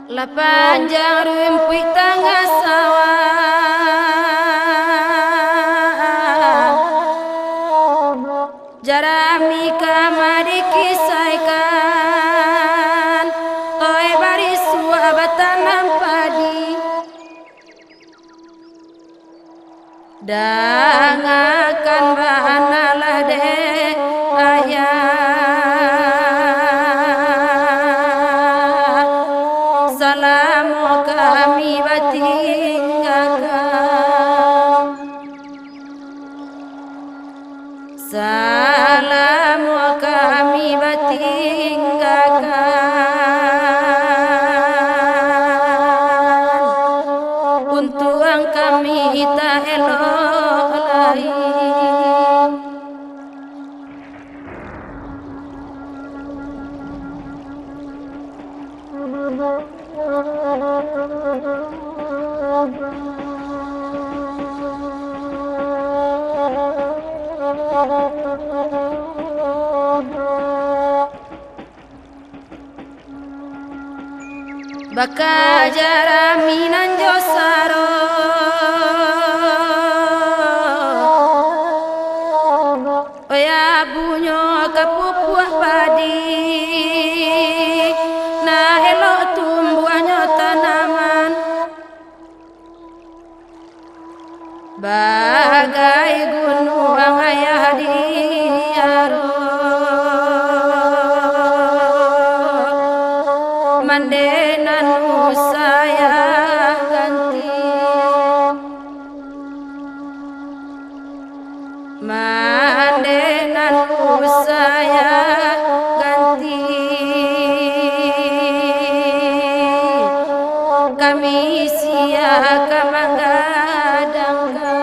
La panjang rumput tengah sawah, jarami kamari kisaikan, oi baris suabatanam padi, dangakan bahanalah deh ayah. Salamu kami batinggalkan, salamu kami batinggalkan, untuk kami tak elok lain. Baka jaraminan josaro, oya bunyo kapupuah padi, nah elok tumbuhnya tanaman, bagai gunung ayah diaro, mandenan saya ganti, mandenan saya ganti, kami siaka menggadangkan.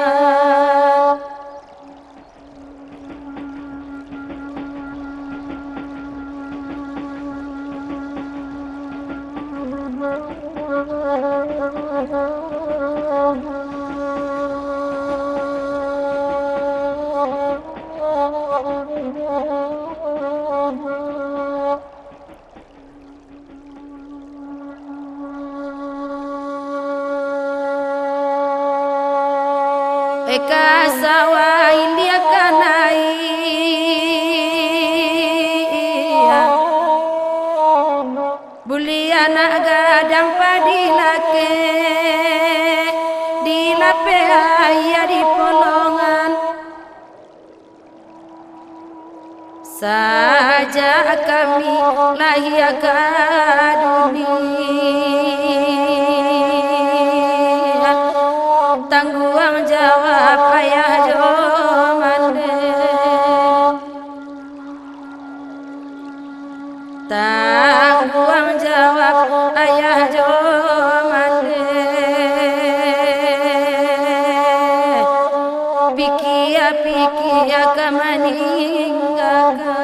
Eka sawah India kanai, buli anak gadang padi lake, di lape ayah di polongan, saja kami lahir ke dunia, tanggung jawab ayah jomande, tanggung jawab ayah jomande, pikia kemeninggalkan.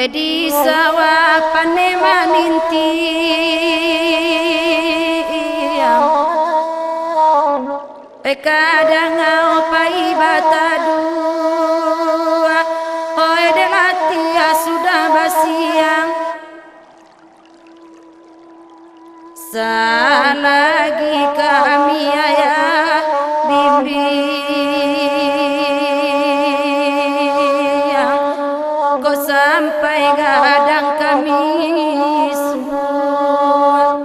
Di sawah paneman inti, kadang ngau pai batadu, oi delati sudah basiang, salagi kami ayah bibi. Sampai gadang kami semua,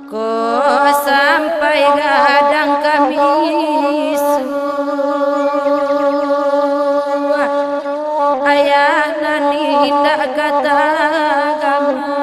kok sampai gadang kami semua, ayah nani tak kata agama.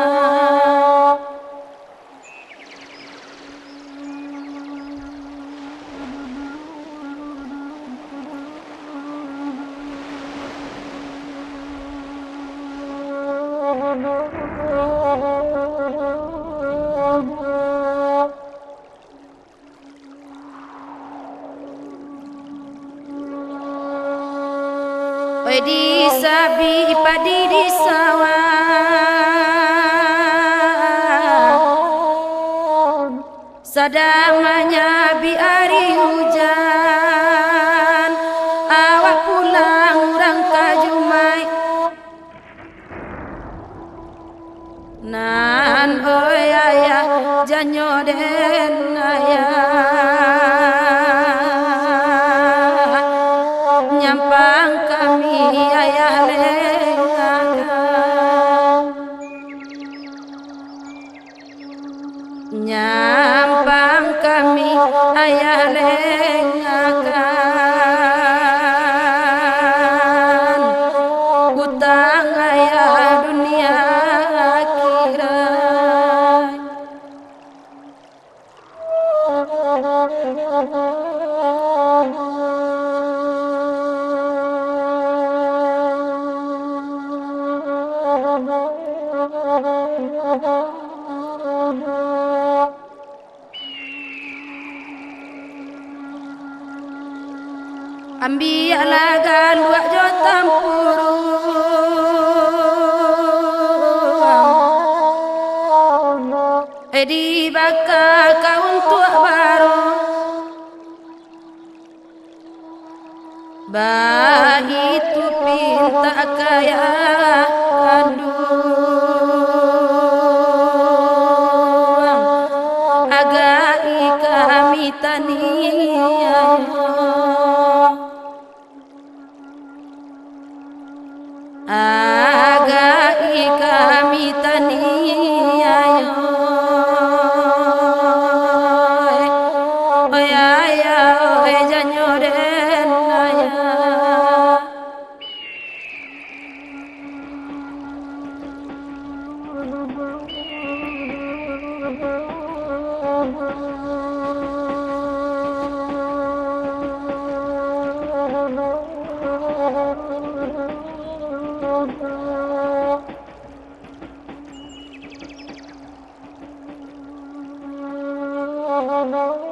Di sabi padi di sawah, sedang menyabi hari hujan. Awak pulang urang kajumai, nan oi ayah janyo den ayah, nyampang kami ayah lengakan, nyampang kami ayah lengakan, utang ayah dunia akhirat. Ambi alagan wak jo tampuru, di baka kaun tua baru, bah itu pinta kaya kandung, agak kami tania. Agai kami tania oi ayah oi janyo den ayah. No